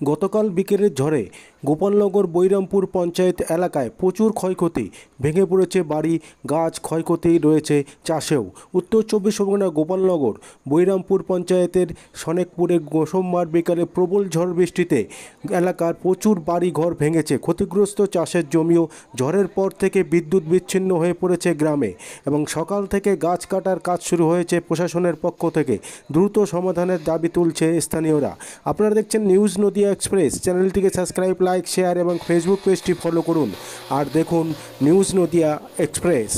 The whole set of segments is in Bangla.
গতকাল বিকেলের ঝড়ে গোপালনগর বৈরামপুর পঞ্চায়েত এলাকায় প্রচুর ক্ষয়ক্ষতি, ভেঙে পড়েছে বাড়ি, গাছ, ক্ষয়ক্ষতি রয়েছে চাষেও। উত্তর চব্বিশ পরগনা গোপালনগর বৈরামপুর পঞ্চায়েতের সনেকপুরে সোমবার বিকালে প্রবল ঝড় বৃষ্টিতে এলাকার প্রচুর বাড়ি ঘর ভেঙেছে, ক্ষতিগ্রস্ত চাষের জমিও। ঝড়ের পর থেকে বিদ্যুৎ বিচ্ছিন্ন হয়ে পড়েছে গ্রামে এবং সকাল থেকে গাছ কাটার কাজ শুরু হয়েছে প্রশাসনের পক্ষ থেকে। দ্রুত সমাধানের দাবি তুলছে স্থানীয়রা। আপনারা দেখছেন নিউজ নদিয়া এক্সপ্রেস। চ্যানেলটিকে সাবস্ক্রাইব, লাইক, শেয়ার এবং ফেসবুক পেজটি ফলো করুন আর দেখুন নিউজ নদিয়া এক্সপ্রেস।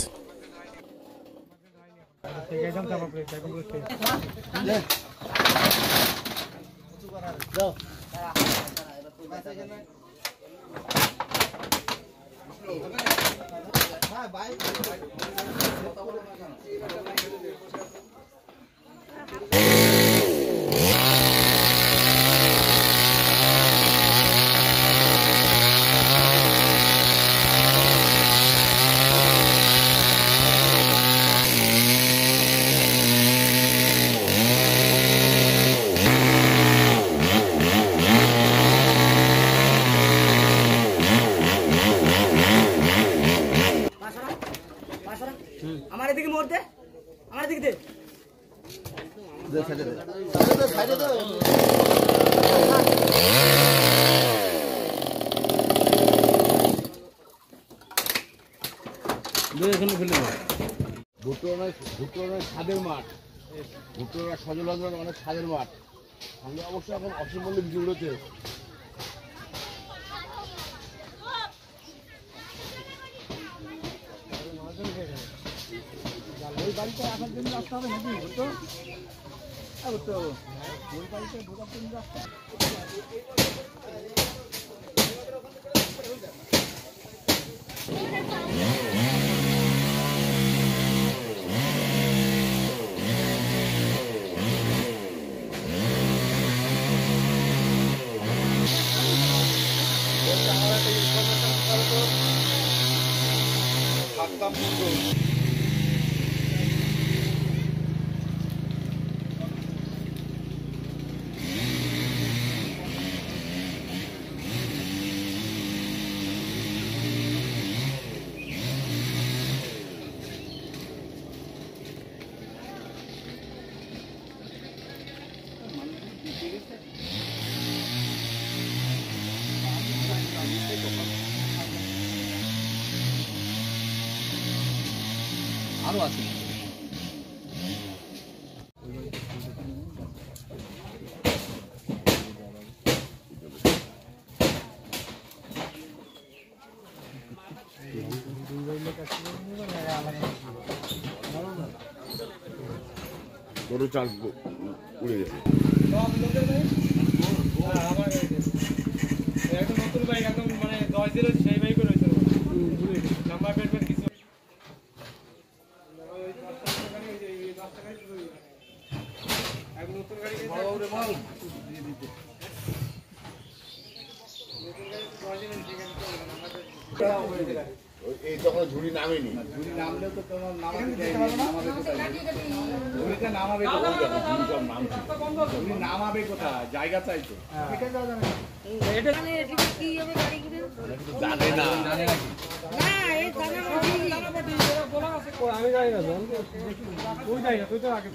আমার এদিকে মোড় দে, আমার এদিকে দে। ভুট্টোরা ছাদের মাঠ, ভুট্টোরা সজল অনেক ছাদের মাঠ সঙ্গে অবশ্যই এখন অসীম মূল্যে বিক্রি উঠেছে। ওই বাড়িতে আসার জন্য রাস্তা হবে নাকি? ভুট্টো ওই বাড়িতে ঢোকার জন্য রাস্তা। আরো আছে গরু চাল উড়ে গেছে। একদম নতুন বাইক, একদম মানে 10 দিন সেই বাইক রয়েছে নাম্বার প্লেট কিছু নতুন গাড়ি এই তখন ঝুড়ি নামেনি, ঝুড়ি নামলে তো তোমার নামাবে কোথায়? জায়গা চাই তো। জানে না আমি যাই না, তুই যাই না, তুই তো আগে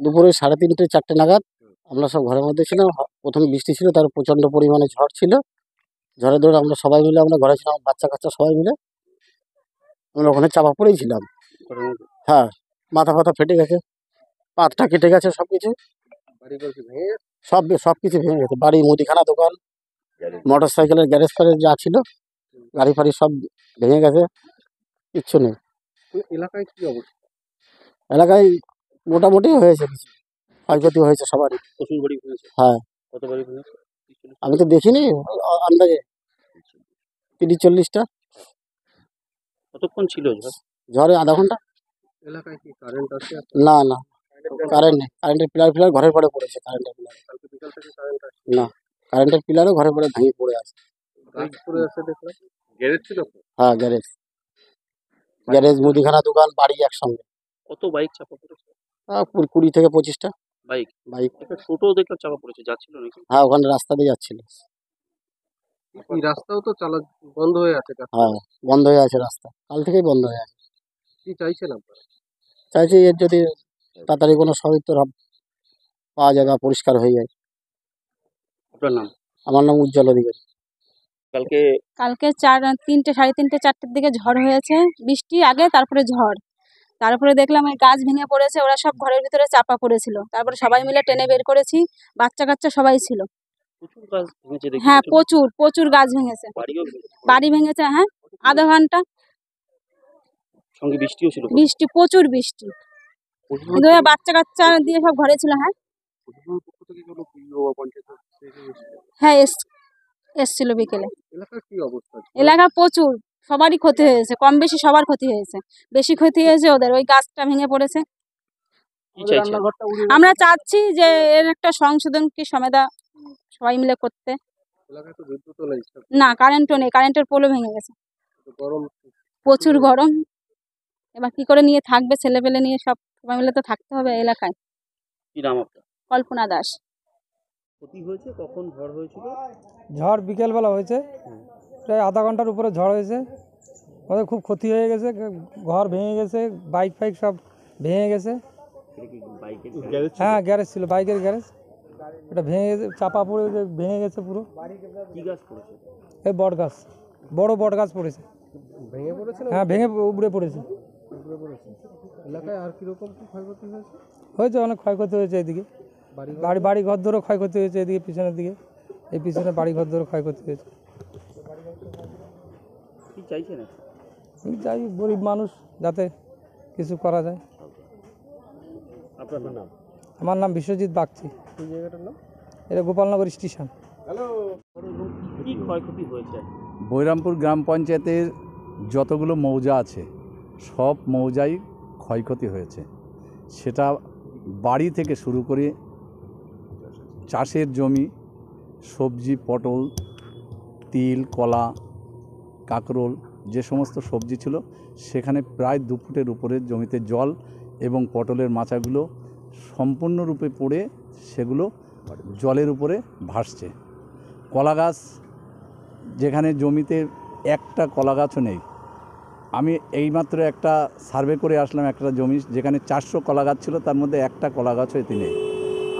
দুপুরে 3:30 4টে নাগাদ আমরা সব ঘরের মধ্যে ছিলাম। প্রথমে বৃষ্টি ছিল, তার প্রচণ্ড পরিমাণে ঝড় ছিল। ঝড়ের দৌড়ে আমরা সবাই মিলে আমরা ঘরে ছিলাম, বাচ্চা কাচ্চা সবাই মিলে আমরা ওখানে চাপা পড়েই ছিলাম। হ্যাঁ, মাথা ফাথা ফেটে গেছে, পাতটা কেটে গেছে, সব কিছু সব কিছু ভেঙে গেছে। বাড়ি, মুদিখানা দোকান, মোটর সাইকেলের গ্যারেজ ফ্যারেজ যা ছিল, গাড়ি ফাড়ি সব ভেঙে গেছে, কিচ্ছু নেই। এলাকায় কি অবস্থা? এলাকায় মোটামুটি হয়েছে, কিছু ক্ষয়ক্ষতি হয়েছে সবারই। প্রচুর বাড়ি হয়েছে। হ্যাঁ, কত বাড়ি হয়েছে? আমি তো দেখিনি, আন্দাজে পিডি 40টা। কতক্ষণ ছিল ঝড়? ঝড়ে আধা ঘন্টা। এলাকায় কি কারেন্ট আছে? না না, কারেন্ট নেই। কারেন্টের পিলার ঘরের পরে পড়েছে। কারেন্টের পিলার কালকে বিকাল থেকে কারেন্ট আছে। না, কারেন্টের পিলারও ঘরের পরে ভেঙে পড়ে আছে। গাছ পড়ে আছে দেখলাম। গ্যারেজ ছিল তো? হ্যাঁ, গ্যারেজ, মুদিখানা দোকান, বাড়ি একসঙ্গে। কত বাইক চাপা পড়েছে? 20 থেকে 25টা বাইক? বাইক। একটা টোটো দেখলাম চাপা পড়েছে, যাচ্ছিল নাকি? হ্যাঁ, ওখানে রাস্তা দিয়ে যাচ্ছিল। এই রাস্তাও তো বন্ধ হয়ে আছে। হ্যাঁ, বন্ধ হয়ে আছে রাস্তা, কাল থেকেই বন্ধ হয়ে আছে। কি চাইছেন আপনারা? চাইছি এর যদি তাড়াতাড়ি কোনো সদুত্তর পাওয়া যায় বা পরিষ্কার হয়ে যায়। আপনার নাম? আমার নাম উজ্জ্বল অধিকারী। কালকে কালকে 3টে, 3:30, 4টের দিকে ঝড় হয়েছে। বৃষ্টি আগে, তারপরে ঝড়। তারপরে দেখলাম এই গাছ ভেঙে পড়েছে, ওরা সব ঘরের ভিতরে চাপা পড়েছিল। তারপরে সবাই মিলে টেনে বের করেছি, বাচ্চা কাচ্চা সবাই ছিল। প্রচুর গাছ ভেঙেছে দেখি। হ্যাঁ, প্রচুর গাছ ভেঙেছে। বাড়িও ভেঙেছে। বাড়ি ভেঙেছে, হ্যাঁ, আধা ঘন্টা। সঙ্গে বৃষ্টিও ছিল। বৃষ্টি, প্রচুর বৃষ্টি। কিন্তু ওরা বাচ্চা কাচ্চা দিয়ে সব ঘরে ছিল। হ্যাঁ হ্যাঁ, এসছিল বিকেলে। এলাকার কি অবস্থা? এলাকা প্রচুর, সবারই ক্ষতি হয়েছে, কম বেশি সবার ক্ষতি হয়েছে। বেশি ক্ষতি হয়েছে ওদের, ওই গাছটা ভেঙে পড়েছে। কি চাইছেন? আমরা চাচ্ছি যে এর একটা সংশোধন কি সমেদা সবাই মিলে করতে। এলাকায় তো বিদ্যুৎ নেই। না, কারেন্টও নেই, কারেন্টের পোলও ভেঙে গেছে। গরম। প্রচুর গরম। এবার কি করে নিয়ে থাকবে, ছেলে পেলে নিয়ে সবাই মিলে তো থাকতে হবে এলাকায়। কি নাম আপনার? কল্পনা দাস। ক্ষতি হয়েছে কখন? ঝড় হয়েছিল? ঝড় বিকেলবেলা হয়েছে, প্রায় আধা ঘন্টার উপরে ঝড় হয়েছে। আমাদের খুব ক্ষতি হয়ে গেছে, ঘর ভেঙে গেছে, বাইক ফাইক সব ভেঙে গেছে। হ্যাঁ, গ্যারেজ ছিল, বাইকের গ্যারেজ। এটা ভেঙে গেছে, চাপা পড়ে ভেঙে গেছে পুরো। কি গাছ পড়েছে? এই বট গাছ, বড় বট গাছ পড়েছে। ভেঙে পড়েছে? হ্যাঁ, ভেঙে উপড়ে পড়েছে। এলাকায় আর কিরকম কি ক্ষয়ক্ষতি হয়েছে? হয়েছে, অনেক ক্ষয়ক্ষতি হয়েছে এদিকে। বাড়ি ঘর ধরেও ক্ষয়ক্ষতি হয়েছে এদিকে, পিছনের দিকে। এই পিছনে বাড়ি ঘর ধরেও ক্ষয়ক্ষতি হয়েছে। কি চাইছেন? আমি চাই গরিব মানুষ যাতে কিছু করা যায়। আপনার নাম? আমার নাম বিশ্বজিৎ বাগচি। এই জায়গাটার নাম? এটা গোপালনগর স্টেশন। কি ক্ষয়ক্ষতি হয়েছে? বৈরামপুর গ্রাম পঞ্চায়েতের যতগুলো মৌজা আছে সব মৌজাই ক্ষয়ক্ষতি হয়েছে। সেটা বাড়ি থেকে শুরু করে চাষের জমি, সবজি, পটল, তিল, কলা, কাঁকরোল, যে সমস্ত সবজি ছিল সেখানে প্রায় 2 ফুটের উপরে জমিতে জল এবং পটলের মাচাগুলো সম্পূর্ণরূপে পড়ে সেগুলো জলের উপরে ভাসছে। কলা গাছ, যেখানে জমিতে একটা কলা গাছও নেই। আমি এইমাত্র একটা সার্ভে করে আসলাম একটা জমি যেখানে 400 কলা গাছ ছিল, তার মধ্যে একটা কলা গাছও এতে নেই।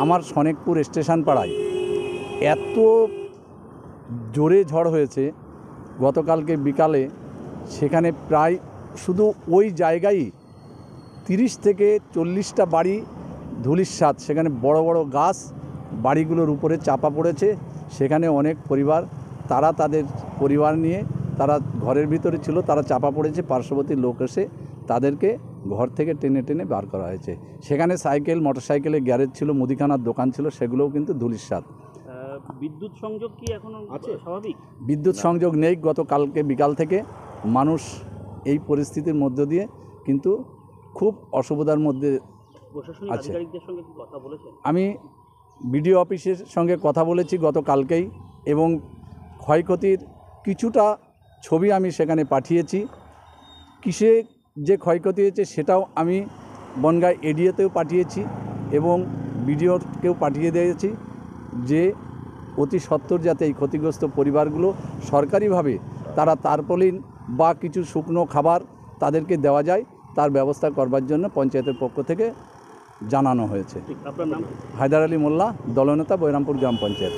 আমার সনেকপুর স্টেশন পাড়ায় এত জোরে ঝড় হয়েছে গতকালকে বিকালে, সেখানে প্রায় শুধু ওই জায়গায় 30 থেকে 40টা বাড়ি ধূলিসাৎ। সেখানে বড় বড় গাছ বাড়িগুলোর উপরে চাপা পড়েছে। সেখানে অনেক পরিবার, তারা তাদের পরিবার নিয়ে তারা ঘরের ভিতরে ছিল, তারা চাপা পড়েছে। পার্শ্ববর্তী লোক এসে তাদেরকে ঘর থেকে টেনে টেনে বার করা হয়েছে। সেখানে সাইকেল, মোটরসাইকেলের গ্যারেজ ছিল, মুদিখানার দোকান ছিল, সেগুলোও কিন্তু ধূলিসাৎ। বিদ্যুৎ সংযোগ কি এখনো আছে স্বাভাবিক? বিদ্যুৎ সংযোগ নেই। গতকালকে বিকাল থেকে মানুষ এই পরিস্থিতির মধ্য দিয়ে কিন্তু খুব অসুবিধার মধ্যে প্রশাসনিক আছে। আধিকারিকদের সঙ্গে কি কথা বলেছেন? আমি বিডিও অফিসের সঙ্গে কথা বলেছি গতকালকেই, এবং ক্ষয়ক্ষতির কিছুটা ছবি আমি সেখানে পাঠিয়েছি। কিসে যে ক্ষয়ক্ষতি হয়েছে সেটাও আমি বনগাঁ এডিওতেও পাঠিয়েছি এবং বিডিওকেও পাঠিয়ে দিয়েছি যে অতি সত্বর যাতে এই ক্ষতিগ্রস্ত পরিবারগুলো সরকারিভাবে তারা তারপলিন বা কিছু শুকনো খাবার তাদেরকে দেওয়া যায় তার ব্যবস্থা করবার জন্য পঞ্চায়েতের পক্ষ থেকে জানানো হয়েছে। আপনার নাম? হায়দার আলী মোল্লা, দলনেতা, বৈরামপুর গ্রাম পঞ্চায়েত।